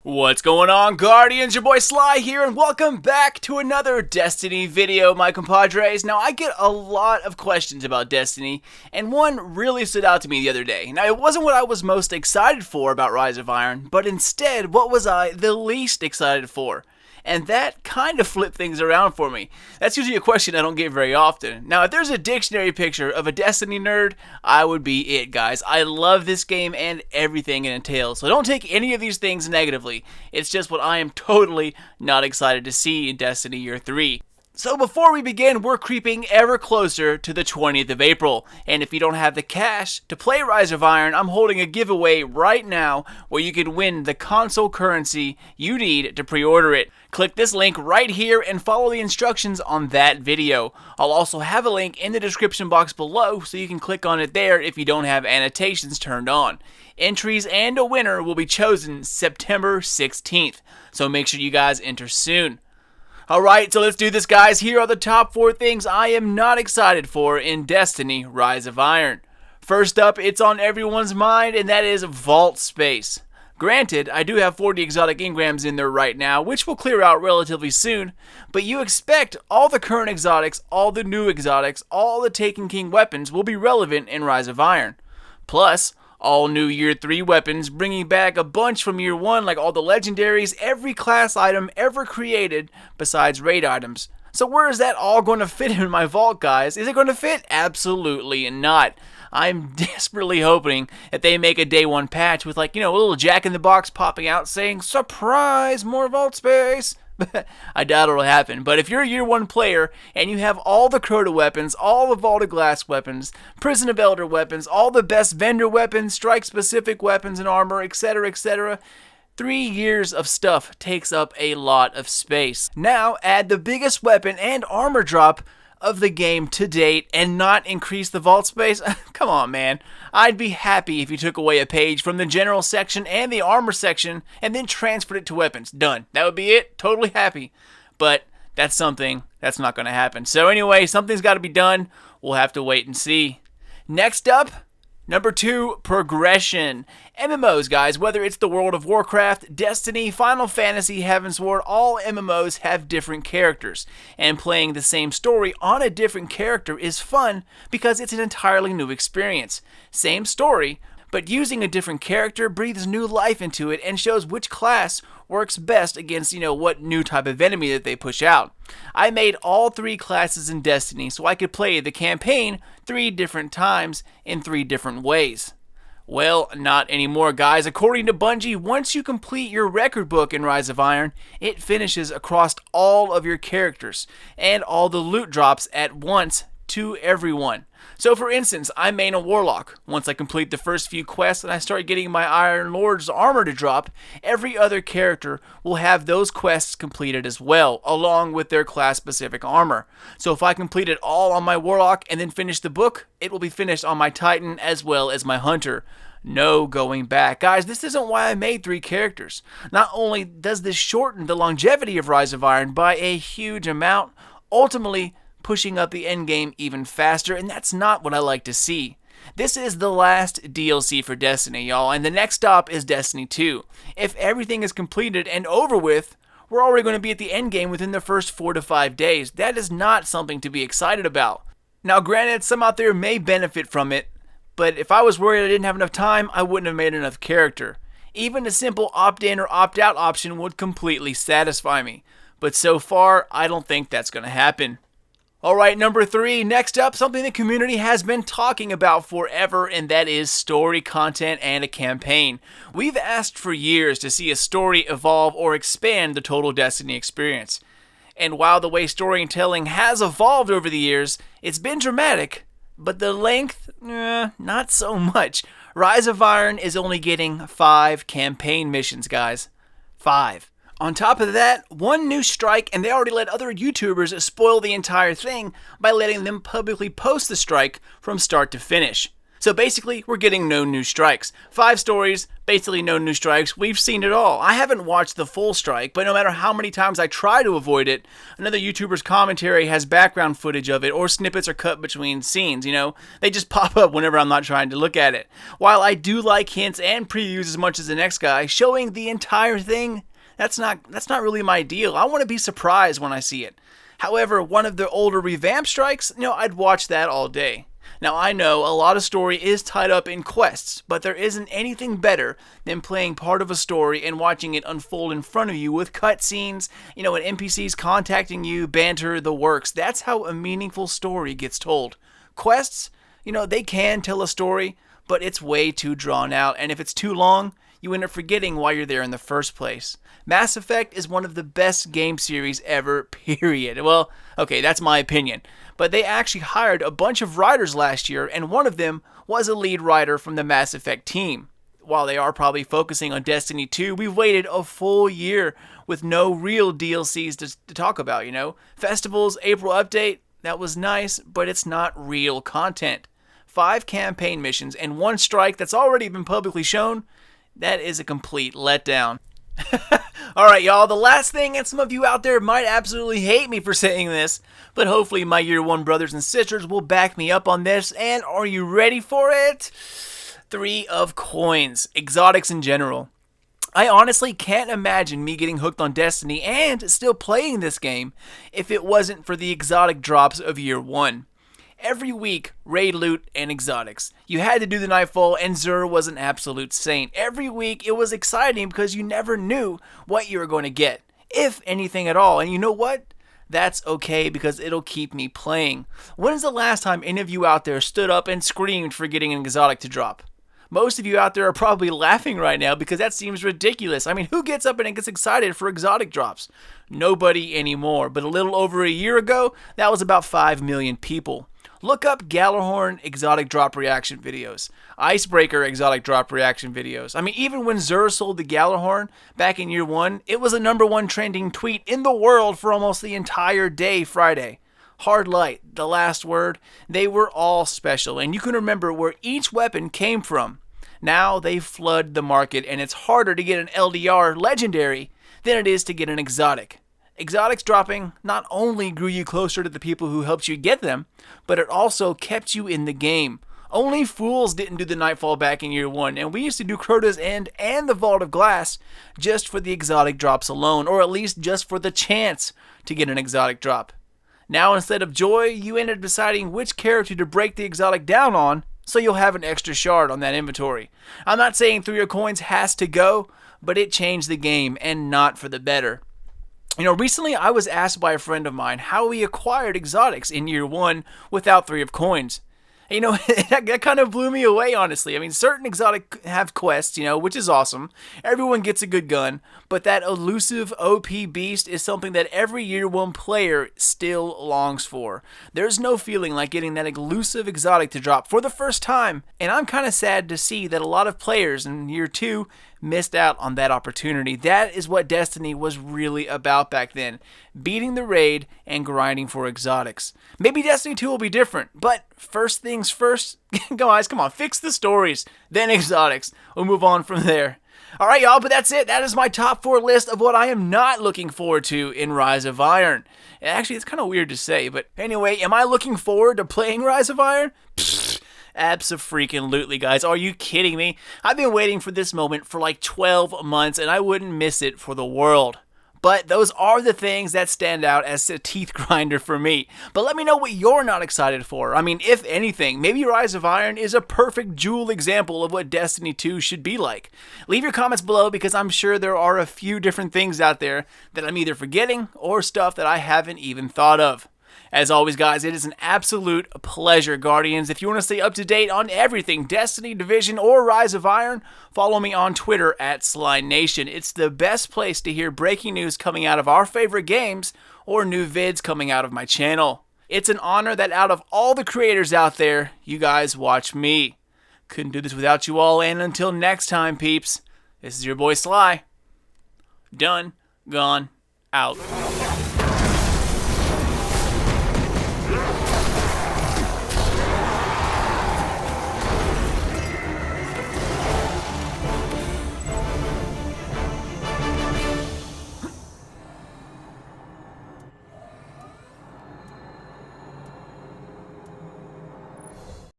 What's going on, Guardians? Your boy Sly here, and welcome back to another Destiny video, my compadres. Now, I get a lot of questions about Destiny, and one really stood out to me the other day. Now, it wasn't what I was most excited for about Rise of Iron, but instead, what was I the least excited for? And that kind of flipped things around for me. That's usually a question I don't get very often. Now, if there's a dictionary picture of a Destiny nerd, I would be it, guys. I love this game and everything it entails. So don't take any of these things negatively. It's just what I am totally not excited to see in Destiny Year 3. So before we begin, we're creeping ever closer to the 20th of April, and if you don't have the cash to play Rise of Iron, I'm holding a giveaway right now where you can win the console currency you need to pre-order it. Click this link right here and follow the instructions on that video. I'll also have a link in the description box below so you can click on it there if you don't have annotations turned on. Entries and a winner will be chosen September 16th, so make sure you guys enter soon. Alright, so let's do this, guys. Here are the top 4 things I am not excited for in Destiny Rise of Iron. First up, it's on everyone's mind, and that is vault space. Granted, I do have 40 exotic engrams in there right now, which will clear out relatively soon, but you expect all the current exotics, all the new exotics, all the Taken King weapons will be relevant in Rise of Iron. Plus, all new Year 3 weapons, bringing back a bunch from Year 1 like all the legendaries, every class item ever created besides raid items. So where is that all going to fit in my vault, guys? Is it going to fit? Absolutely not. I'm desperately hoping that they make a day 1 patch with, like, a little jack-in-the-box popping out saying, "Surprise, more vault space." I doubt it'll happen, but if you're a Year 1 player and you have all the Crota weapons, all the Vault of Glass weapons, Prison of Elder weapons, all the best vendor weapons, strike-specific weapons and armor, etc., etc., 3 years of stuff takes up a lot of space. Now, add the biggest weapon and armor drop of the game to date and not increase the vault space? Come on, man. I'd be happy if you took away a page from the general section and the armor section and then transferred it to weapons. Done. That would be it. Totally happy. But that's something that's not going to happen. So anyway, something's got to be done. We'll have to wait and see. Next up, number 2, progression. MMOs, guys, whether it's the World of Warcraft, Destiny, Final Fantasy, Heavensward, all MMOs have different characters. And playing the same story on a different character is fun because it's an entirely new experience. Same story, but using a different character breathes new life into it and shows which class works best against, what new type of enemy that they push out. I made all 3 classes in Destiny so I could play the campaign 3 different times in 3 different ways. Well, not anymore, guys. According to Bungie, once you complete your record book in Rise of Iron, it finishes across all of your characters and all the loot drops at once to everyone. So for instance, I main a Warlock. Once I complete the first few quests and I start getting my Iron Lord's armor to drop, every other character will have those quests completed as well, along with their class-specific armor. So if I complete it all on my Warlock and then finish the book, it will be finished on my Titan as well as my Hunter. No going back. Guys, this isn't why I made 3 characters. Not only does this shorten the longevity of Rise of Iron by a huge amount, ultimately pushing up the endgame even faster, and that's not what I like to see. This is the last DLC for Destiny, y'all, and the next stop is Destiny 2. If everything is completed and over with, we're already going to be at the endgame within the first 4 to 5 days. That is not something to be excited about. Now, granted, some out there may benefit from it, but if I was worried I didn't have enough time, I wouldn't have made enough character. Even a simple opt-in or opt-out option would completely satisfy me. But so far, I don't think that's going to happen. Alright, number 3, next up, something the community has been talking about forever, and that is story content and a campaign. We've asked for years to see a story evolve or expand the total Destiny experience. And while the way storytelling has evolved over the years, it's been dramatic, but the length, not so much. Rise of Iron is only getting 5 campaign missions, guys. 5. On top of that, 1 new strike, and they already let other YouTubers spoil the entire thing by letting them publicly post the strike from start to finish. So basically, we're getting no new strikes. 5 stories, basically no new strikes. We've seen it all. I haven't watched the full strike, but no matter how many times I try to avoid it, another YouTuber's commentary has background footage of it, or snippets are cut between scenes, They just pop up whenever I'm not trying to look at it. While I do like hints and previews as much as the next guy, showing the entire thing, that's not really my deal. I want to be surprised when I see it. However, one of the older revamped strikes, I'd watch that all day. Now, I know a lot of story is tied up in quests, but there isn't anything better than playing part of a story and watching it unfold in front of you with cutscenes, and NPCs contacting you, banter, the works. That's how a meaningful story gets told. Quests, they can tell a story, but it's way too drawn out, and if it's too long, you end up forgetting why you're there in the first place. Mass Effect is one of the best game series ever, period. Well, okay, that's my opinion. But they actually hired a bunch of writers last year, and one of them was a lead writer from the Mass Effect team. While they are probably focusing on Destiny 2, we've waited a full year with no real DLCs to talk about, Festivals, April update, that was nice, but it's not real content. 5 campaign missions and 1 strike that's already been publicly shown, that is a complete letdown. Alright, y'all, the last thing, and some of you out there might absolutely hate me for saying this, but hopefully my Year 1 brothers and sisters will back me up on this, and are you ready for it? 3 of coins, exotics in general. I honestly can't imagine me getting hooked on Destiny and still playing this game if it wasn't for the exotic drops of Year 1. Every week, raid loot and exotics. You had to do the Nightfall, and Xur was an absolute saint. Every week, it was exciting because you never knew what you were going to get, if anything at all. And you know what? That's okay because it'll keep me playing. When is the last time any of you out there stood up and screamed for getting an exotic to drop? Most of you out there are probably laughing right now because that seems ridiculous. I mean, who gets up and gets excited for exotic drops? Nobody anymore. But a little over a year ago, that was about 5 million people. Look up Gjallarhorn exotic drop reaction videos, Icebreaker exotic drop reaction videos. I mean, even when Xur sold the Gjallarhorn back in Year 1, it was the #1 trending tweet in the world for almost the entire day Friday. Hard Light, The Last Word, they were all special, and you can remember where each weapon came from. Now they flood the market, and it's harder to get an LDR legendary than it is to get an exotic. Exotics dropping not only grew you closer to the people who helped you get them, but it also kept you in the game. Only fools didn't do the Nightfall back in Year 1, and we used to do Crota's End and the Vault of Glass just for the exotic drops alone, or at least just for the chance to get an exotic drop. Now instead of joy, you end up deciding which character to break the exotic down on, so you'll have an extra shard on that inventory. I'm not saying 3 of coins has to go, but it changed the game, and not for the better. Recently I was asked by a friend of mine how he acquired exotics in Year 1 without 3 of coins. That kind of blew me away, honestly. I mean, certain exotic have quests, which is awesome. Everyone gets a good gun, but that elusive OP beast is something that every Year 1 player still longs for. There's no feeling like getting that elusive exotic to drop for the first time, and I'm kind of sad to see that a lot of players in Year 2 missed out on that opportunity. That is what Destiny was really about back then. Beating the raid and grinding for exotics. Maybe Destiny 2 will be different, but first things first, guys, come on, fix the stories, then exotics. We'll move on from there. Alright, y'all, but that's it. That is my top 4 list of what I am not looking forward to in Rise of Iron. Actually, it's kind of weird to say, but anyway, am I looking forward to playing Rise of Iron? Abso-freaking-lutely, guys. Are you kidding me? I've been waiting for this moment for like 12 months, and I wouldn't miss it for the world. But those are the things that stand out as a teeth grinder for me. But let me know what you're not excited for. I mean, if anything, maybe Rise of Iron is a perfect jewel example of what Destiny 2 should be like. Leave your comments below because I'm sure there are a few different things out there that I'm either forgetting or stuff that I haven't even thought of. As always, guys, it is an absolute pleasure, Guardians. If you want to stay up to date on everything Destiny, Division, or Rise of Iron, follow me on Twitter at SlyNation. It's the best place to hear breaking news coming out of our favorite games or new vids coming out of my channel. It's an honor that out of all the creators out there, you guys watch me. Couldn't do this without you all, and until next time, peeps, this is your boy Sly. Done, gone, out.